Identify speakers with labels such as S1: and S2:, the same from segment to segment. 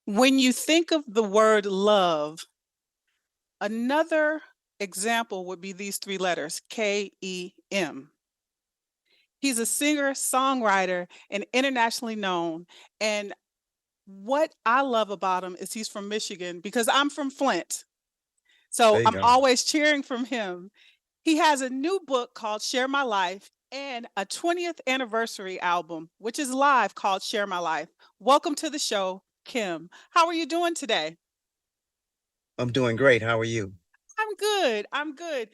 S1: When you think of the word love, another example would be these three letters, KEM. He's a singer, songwriter, and internationally known. And what I love about him is he's from Michigan because I'm from Flint. So
S2: There you
S1: I'm
S2: go.
S1: always cheering from him. He has a new book called Share My Life and a 20th anniversary album, which is live called Share My Life. Welcome to the show, Kim. How are you doing today?
S2: I'm doing great. How are you?
S1: I'm good. I'm good.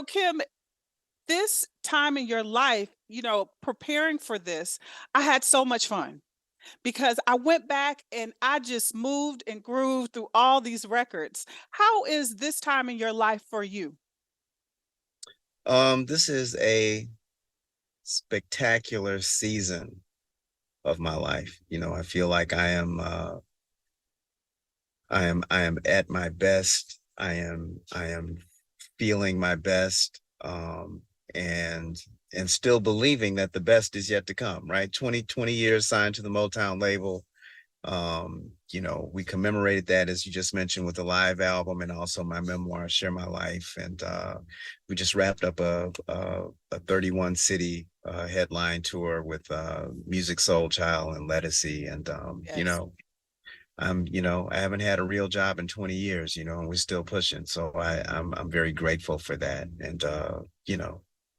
S1: Kim, this time in your life, preparing for this, I had so much fun because I went back and I just moved and grooved through all these records. How is this time in your life for you?
S2: This is a spectacular season of my life. I feel like I am at my best. I am feeling my best. And and still believing that the best is yet to come, right? 20 years signed to the Motown label. We commemorated that, as you just mentioned, with the live album and also my memoir, Share My Life. And we just wrapped up a 31 city headline tour with Music Soul Child and Lettucey. And
S1: Yes.
S2: I haven't had a real job in 20 years, and we're still pushing. So I'm very grateful for that. And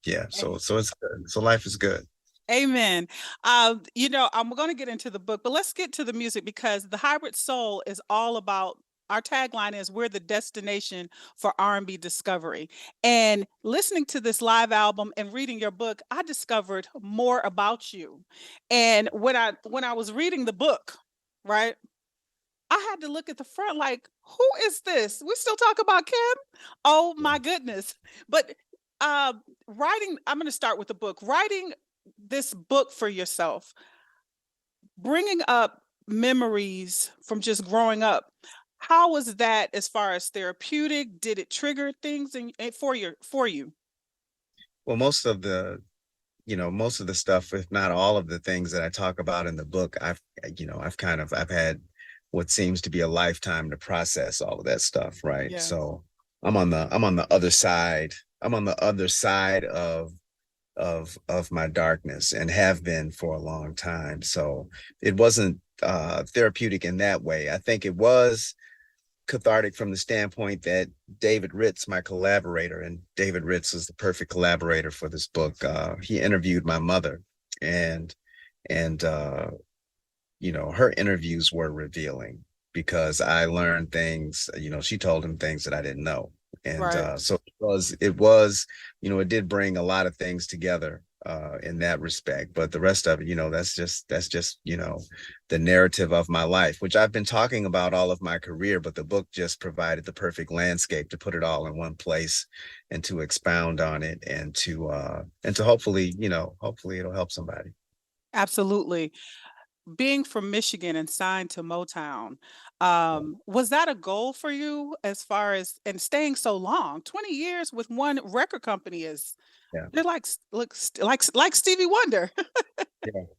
S2: yeah, so it's good. So life is good.
S1: Amen. I'm going to get into the book, but let's get to the music because the hybrid soul is all about. Our tagline is "We're the destination for R&B discovery." And listening to this live album and reading your book, I discovered more about you. And when I was reading the book, right, I had to look at the front like, who is this? We still talk about Kim? Oh
S2: Yeah.
S1: my goodness. But uh I'm going to start with the book. Writing this book for yourself, bringing up memories from just growing up. How was that as far as therapeutic? Did it trigger things for you?
S2: Well, most of the stuff, if not all of the things that I talk about in the book, I've had what seems to be a lifetime to process all of that stuff, right?
S1: Yes.
S2: So I'm on the other side. I'm on the other side of my darkness and have been for a long time. So it wasn't therapeutic in that way. I think it was cathartic from the standpoint that David Ritz, my collaborator, and David Ritz is the perfect collaborator for this book. He interviewed my mother, and and her interviews were revealing because I learned things. She told him things that I didn't know, and
S1: Right.
S2: so it was it did bring a lot of things together in that respect. But the rest of it, that's just the narrative of my life, which I've been talking about all of my career. But the book just provided the perfect landscape to put it all in one place and to expound on it and to hopefully it'll help somebody.
S1: Absolutely. Being from Michigan and signed to Motown, was that a goal for you as far as and staying so long? 20 years with one record company is
S2: Yeah.
S1: you're like like Stevie Wonder.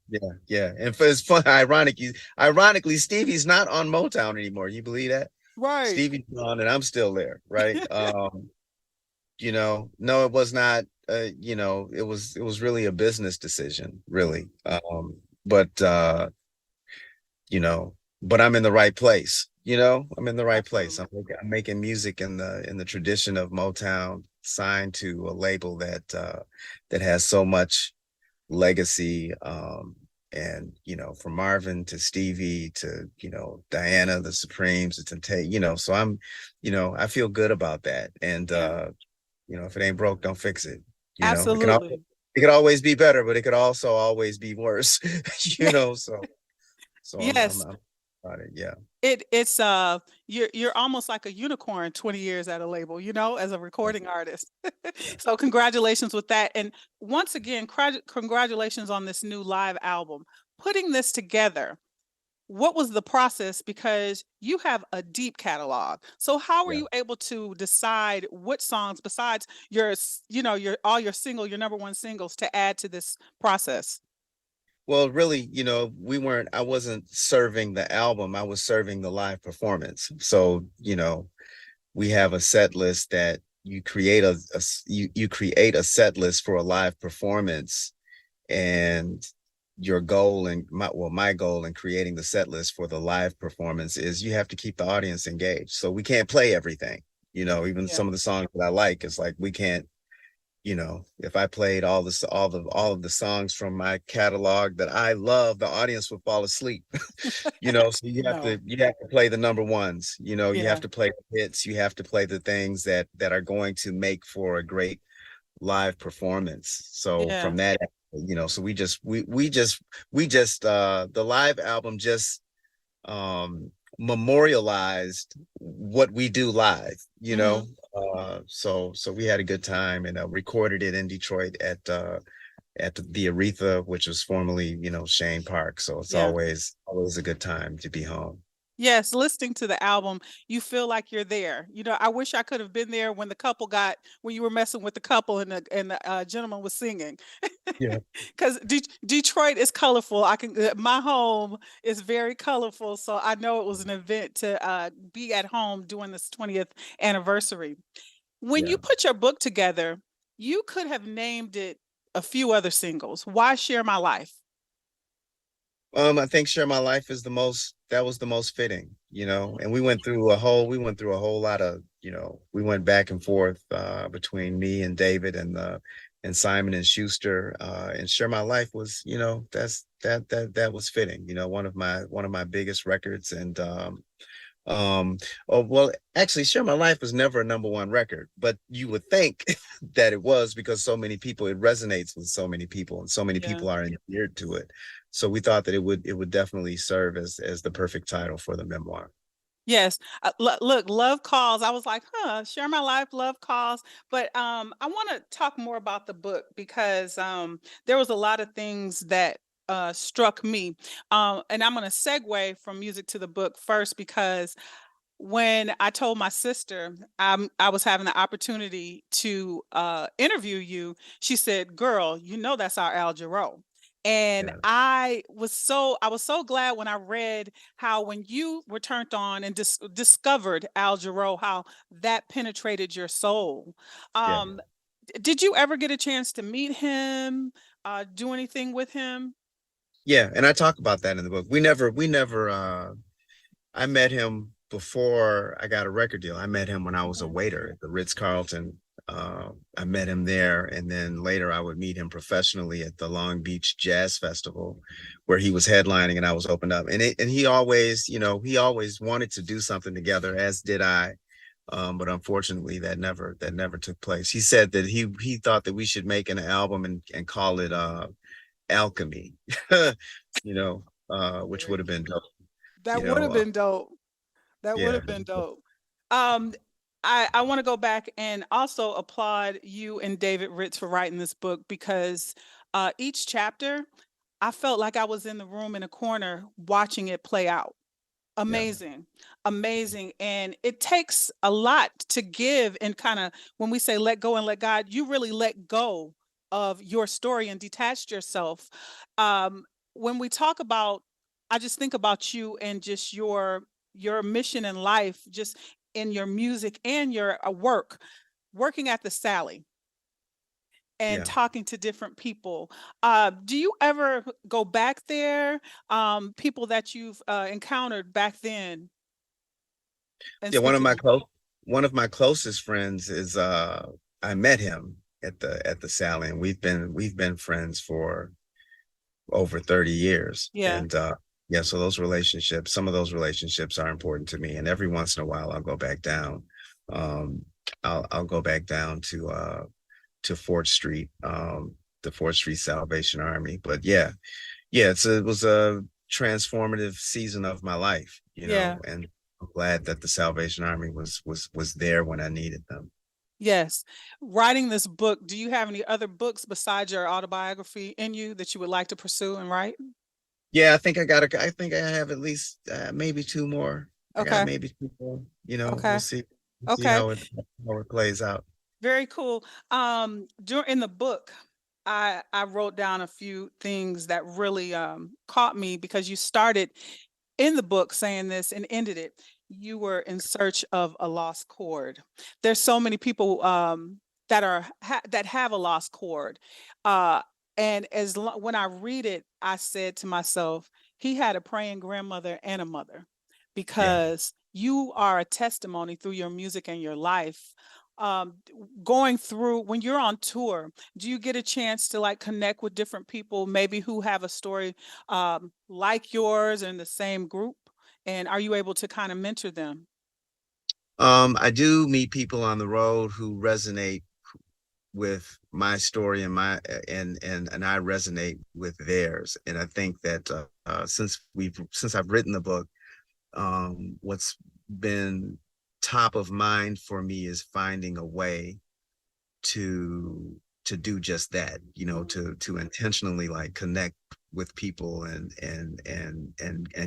S2: Yeah, yeah. And it's fun, ironically, Stevie's not on Motown anymore. You believe that?
S1: Right.
S2: Stevie's gone and I'm still there, right? No, it was not it was really a business decision, really. But you know, but I'm in the right place. I'm in the right place.
S1: Absolutely.
S2: I'm making music in the tradition of Motown, signed to a label that has so much legacy. And from Marvin to Stevie to Diana, the Supremes, to Temptation, so I feel good about that. And
S1: Yeah.
S2: if it ain't broke, don't fix it.
S1: Absolutely.
S2: It could always be better, but it could also always be worse.
S1: Yeah.
S2: So I'm
S1: Yes.
S2: I'm about it. Yeah.
S1: It's you're almost like a unicorn 20 years at a label, as a
S2: Yeah.
S1: recording artist.
S2: Yeah.
S1: So congratulations with that. And once again, congratulations on this new live album. Putting this together, what was the process? Because you have a deep catalog. So how were
S2: Yeah.
S1: you able to decide what songs besides your, your all your number one singles to add to this process?
S2: Well, really, I wasn't serving the album. I was serving the live performance. So, we have a set list that you create you create a set list for a live performance, and your goal and my goal in creating the set list for the live performance is you have to keep the audience engaged. So we can't play everything. Even
S1: Yeah.
S2: some of the songs that I like, it's like we can't, if I played all of the songs from my catalog that I love, the audience would fall asleep. So
S1: No.
S2: you have to play the number ones. You have
S1: Yeah.
S2: to play the hits, you have to play the things that are going to make for a great live performance. So
S1: Yeah.
S2: from that, so we just the live album just memorialized what we do live,
S1: Hmm.
S2: so we had a good time, and recorded it in Detroit at the Aretha, which was formerly, Shane Park. So it's
S1: Yeah.
S2: always a good time to be home.
S1: Yes, listening to the album, you feel like you're there. I wish I could have been there when you were messing with the couple and the gentleman was singing.
S2: Yeah.
S1: Because Detroit is colorful. My home is very colorful, so I know it was an event to be at home doing this 20th anniversary. When you
S2: Yeah.
S1: put your book together, you could have named it a few other singles. Why Share My Life?
S2: I think Share My Life is that was the most fitting, and we went through a whole lot of, we went back and forth between me and David and Simon and Schuster, and Share My Life was, that was fitting, one of my biggest records. And oh, well, actually, Share My Life was never a number one record, but you would think that it was, because it resonates with so many people, and so many
S1: Yeah.
S2: people are endeared to it. So we thought that it would definitely serve as the perfect title for the memoir.
S1: Yes. Look, Love Calls. I was like, huh, Share My Life, Love Calls. But I want to talk more about the book because there was a lot of things that struck me. And I'm going to segue from music to the book first because when I told my sister I was having the opportunity to interview you, she said, "Girl, that's our Al Jarreau." And
S2: Yeah,
S1: I was so glad when I read how when you were turned on and discovered Al Jarreau, how that penetrated your soul.
S2: yeah,
S1: Um, did you ever get a chance to meet him? Do anything with him?
S2: yeah. And I talk about that in the book. We never. I met him before I got a record deal. I met him when I was a
S1: Mhm.
S2: waiter at the Ritz Carlton. I met him there, and then later I would meet him professionally at the Long Beach Jazz Festival, where he was headlining and I was opened up. And he always wanted to do something together, as did I. But unfortunately, that never took place. He said that he thought that we should make an album and call it Alchemy, which would
S1: Very
S2: have been dope.
S1: That
S2: You
S1: would have
S2: know,
S1: been dope. That would
S2: yeah.
S1: have been dope. Um, I want to go back and also applaud you and David Ritz for writing this book because each chapter, I felt like I was in the room in a corner watching it play out.
S2: Yeah,
S1: Amazing, amazing. And it takes a lot to give and kind of when we say let go and let God, you really let go of your story and detached yourself. Um, when we talk about, I just think about you and just your mission in life, just in your music and your work, working at the Sally and
S2: yeah,
S1: talking to different people. Do you ever go back there? People that you've encountered back then and
S2: yeah.
S1: speak to them.
S2: One of my closest friends is I met him at the Sally, and we've been friends for over 30 years.
S1: Yeah,
S2: And yeah, so some of those relationships are important to me. And every once in a while I'll go back down. I'll go back down to Fort Street, the Fort Street Salvation Army. But yeah, yeah, it was a transformative season of my life,
S1: yeah,
S2: and I'm glad that the Salvation Army was there when I needed them.
S1: yes. Writing this book, do you have any other books besides your autobiography in you that you would like to pursue and write?
S2: Yeah, I think I have at least maybe two more. I got
S1: Okay,
S2: maybe two more. We'll
S1: okay,
S2: see
S1: okay.
S2: how it plays out.
S1: Very cool. During in the book. I wrote down a few things that really caught me because you started in the book saying this and ended it. You were in search of a lost chord. There's so many people that have a lost chord, uh, and when I read it, I said to myself, he had a praying grandmother and a mother,
S2: Yeah.
S1: because you are a testimony through your music and your life. Going through when you're on tour, do you get a chance to like connect with different people, maybe who have a story like yours in the same group? And are you able to kind of mentor them?
S2: I do meet people on the road who resonate with my story and and I resonate with theirs. And I think that since I've written the book, what's been top of mind for me is finding a way to do just that,
S1: Mhm.
S2: to intentionally like connect with people and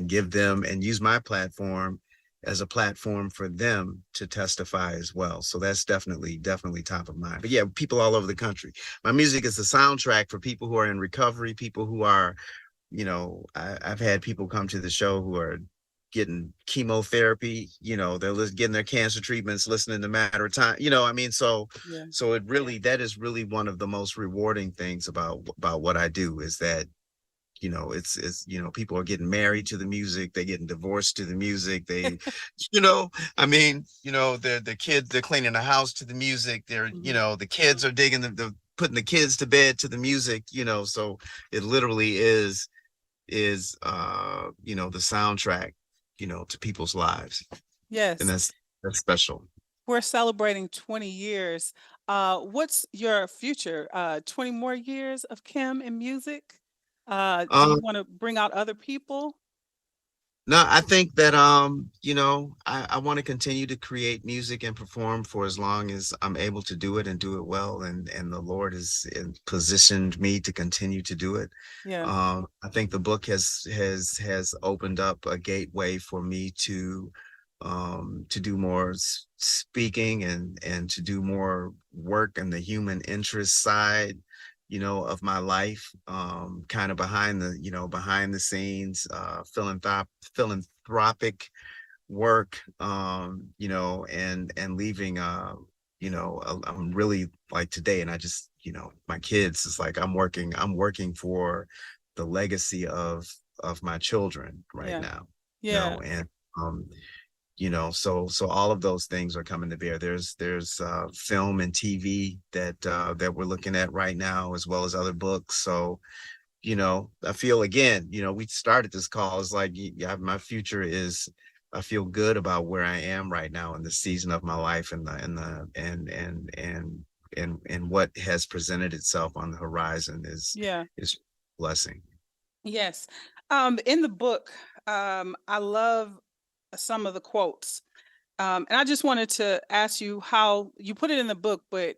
S2: give them and use my platform as a platform for them to testify as well. So that's definitely top of mind. But yeah, people all over the country. My music is the soundtrack for people who are in recovery, people who are, I've had people come to the show who are getting chemotherapy, they're getting their cancer treatments, listening to Matter of Time, I mean,
S1: Yeah.
S2: so it really, that is really one of the most rewarding things about what I do is that, it's people are getting married to the music, they're getting divorced to the music, they, I mean, the kids, they're cleaning the house to the music, they're,
S1: Mhm.
S2: the kids are digging the putting the kids to bed to the music, so it literally is the soundtrack, to people's lives. And
S1: Yes,
S2: that's special.
S1: we're celebrating 20 years. What's your future? 20 more years of Kim in music? Do you
S2: Um,
S1: want to bring out other people?
S2: no, I think that I want to continue to create music and perform for as long as I'm able to do it and do it well. And the Lord has positioned me to continue to do it.
S1: Yeah,
S2: I think the book has opened up a gateway for me to do more speaking and to do more work in the human interest side, of my life, kind of behind the scenes, philanthropic work, and leaving, I'm really like today, and I just, my kids, it's like I'm working for the legacy of my children right
S1: yeah,
S2: now,
S1: yeah,
S2: and um, so all of those things are coming to bear. There's film and TV that we're looking at right now, as well as other books. So, I feel, again, we started this call, it's like, yeah, my future is, I feel good about where I am right now in the season of my life, and what has presented itself on the horizon
S1: yeah.
S2: is blessing.
S1: Yes. In the book, I love some of the quotes. And I just wanted to ask you how you put it in the book, but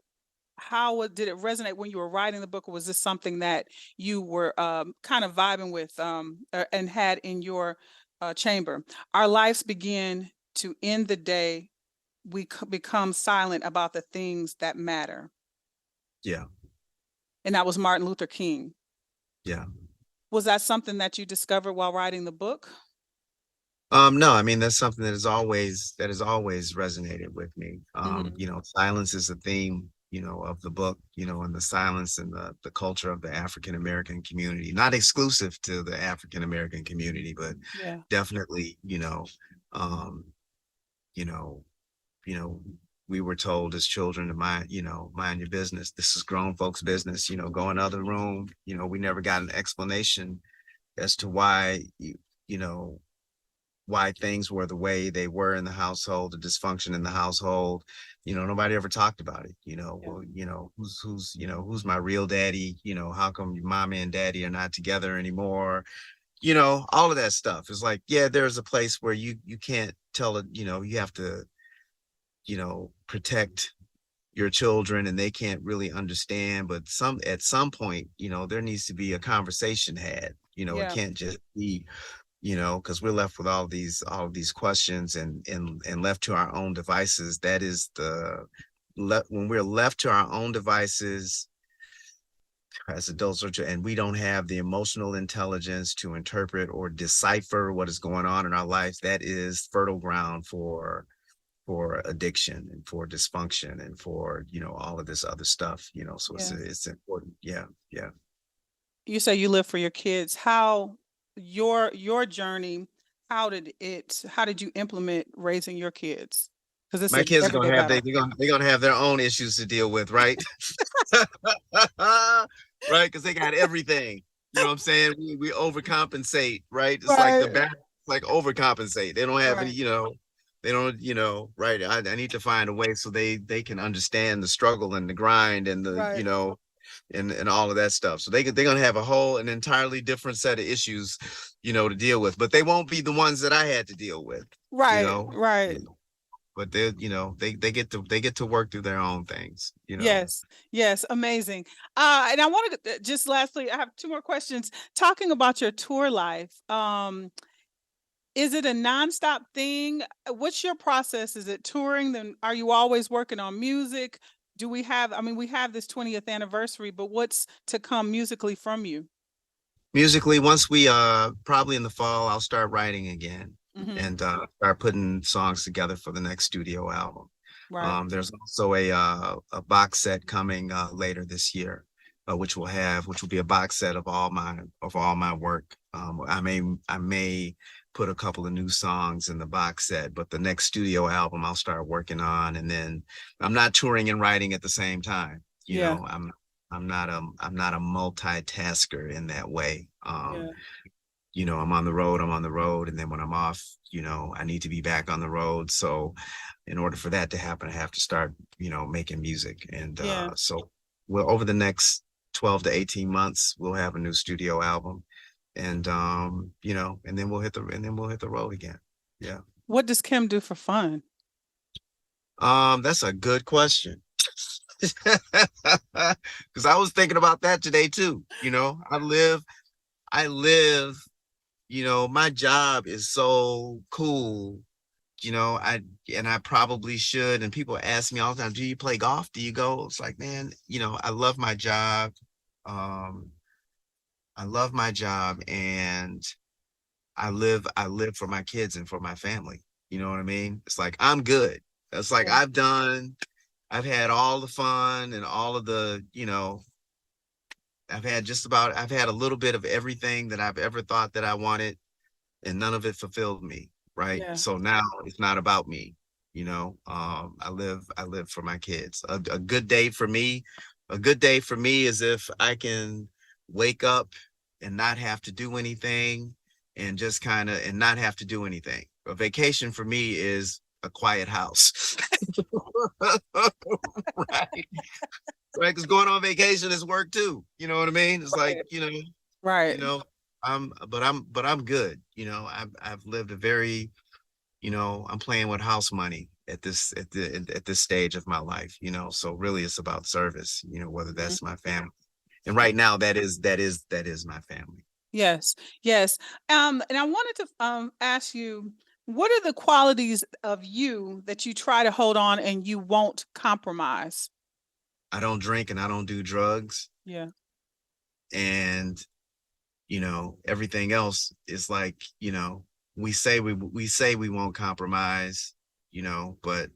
S1: did it resonate when you were writing the book, or was this something that you were kind of vibing with and had in your chamber? Our lives begin to end the day become silent about the things that matter.
S2: Yeah,
S1: And that was Martin Luther King.
S2: yeah.
S1: Was that something that you discovered while writing the book?
S2: No, I mean, that's something that has always resonated with me.
S1: Hmm.
S2: Silence is a theme, of the book, and the silence and the culture of the African American community, not exclusive to the African American community, but
S1: Yeah.
S2: definitely, um, you know, you know, we were told as children to mind your business. This is grown folks' business, go in the other room. We never got an explanation as to why, you know, why things were the way they were in the household, the dysfunction in the household. Nobody ever talked about it.
S1: Yeah.
S2: Well, who's my real daddy? How come your mommy and daddy are not together anymore? All of that stuff is like, yeah, there's a place where you can't tell it, you have to, protect your children and they can't really understand, but at some point, there needs to be a conversation had. It
S1: Yeah.
S2: can't just be, because we're left with all of these questions and left to our own devices. That is when we're left to our own devices, as adults, and we don't have the emotional intelligence to interpret or decipher what is going on in our lives, that is fertile ground for addiction and for dysfunction and for, all of this other stuff, so
S1: Yeah.
S2: it's important. Yeah, yeah.
S1: You say you live for your kids. How your journey, how did you implement raising your kids? Because it's
S2: My
S1: an
S2: kids are
S1: everyday
S2: gonna have
S1: battle.
S2: they're gonna have their own issues to deal with, right? Right, because they got everything. You know what I'm saying? We overcompensate, right? It's like the
S1: Right,
S2: back, like overcompensate. They don't have any,
S1: right,
S2: they don't, right. I need to find a way so they can understand the struggle and the grind and the,
S1: right,
S2: and all of that stuff. So they're gonna have an entirely different set of issues, to deal with. But they won't be the ones that I had to deal with, you
S1: right,
S2: know.
S1: right.
S2: But they get to work through their own things.
S1: Yes, yes, amazing. And I wanted to just lastly, I have two more questions. Talking about your tour life, is it a nonstop thing? What's your process? Is it touring? Then are you always working on music? Do we have, I mean, we have this 20th anniversary, but what's to come musically from you?
S2: Musically, once we probably in the fall, I'll start writing again
S1: Hmm.
S2: and start putting songs together for the next studio album.
S1: Right.
S2: There's also a box set coming later this year, which will be a box set of all my work. I may put a couple of new songs in the box set, but the next studio album I'll start working on, and then I'm not touring and writing at the same time.
S1: Yeah.
S2: I'm not a multitasker in that way.
S1: Yeah.
S2: I'm on the road, and then when I'm off, I need to be back on the road. So in order for that to happen, I have to start, making music. And
S1: Yeah.
S2: so well, over the next 12 to 18 months, we'll have a new studio album. And and then we'll hit the road again. Yeah.
S1: What does Kim do for fun?
S2: That's a good question. Because I was thinking about that today too. I live, my job is so cool. I probably should. And people ask me all the time, do you play golf? Do you go? It's like, man, I love my job. Um, I love my job, and I live for my kids and for my family. You know what I mean? It's like I'm good. It's like
S1: Yeah.
S2: I've had all the fun and all of I've had a little bit of everything that I've ever thought that I wanted, and none of it fulfilled me. Right.
S1: Yeah.
S2: So now it's not about me. I live for my kids. A good day for me is if I can wake up and not have to do anything, and just kind of and not have to do anything. A vacation for me is a quiet house. Right. Right. Because going on vacation is work too. You know what I mean? It's like,
S1: Right.
S2: you
S1: Right.
S2: know, but I'm good. I've lived a very, I'm playing with house money at this stage of my life. So really it's about service, whether
S1: Mhm.
S2: that's my family. And right now that is my family.
S1: Yes, yes. And I wanted to ask you, what are the qualities of you that you try to hold on and you won't compromise?
S2: I don't drink and I don't do drugs.
S1: Yeah,
S2: And everything else is like, we say we won't compromise, but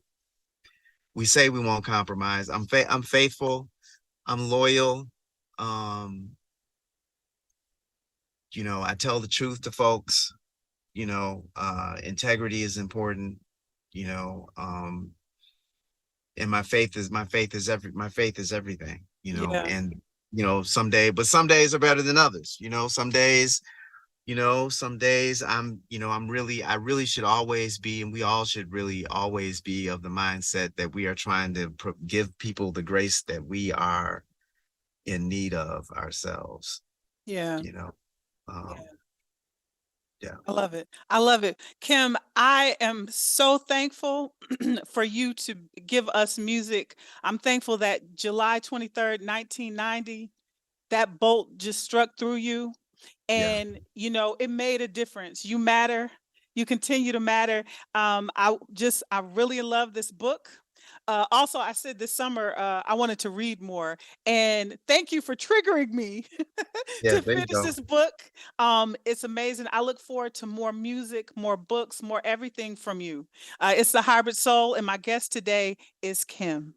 S2: we say we won't compromise. I'm faithful, I'm loyal. um I tell the truth to folks. Integrity is important. you know um and my faith is everything.
S1: yeah,
S2: And some days are better than others. Some days I really should always be, and we all should really always be of the mindset that we are trying to give people the grace that we are in need of ourselves.
S1: yeah.
S2: you know um yeah.
S1: I love it. I love it. Kim, I am so thankful for you to give us music. I'm thankful that July 23rd, 1990, that bolt just struck through you.
S2: Yeah.
S1: And it made a difference. You matter. You continue to matter. I really love this book. Also, I said this summer, I wanted to read more, and thank you for triggering me
S2: Yeah,
S1: to
S2: there you
S1: finish
S2: go.
S1: this book. It's amazing. I look forward to more music, more books, more everything from you. It's The Hybrid Soul, and my guest today is Kim.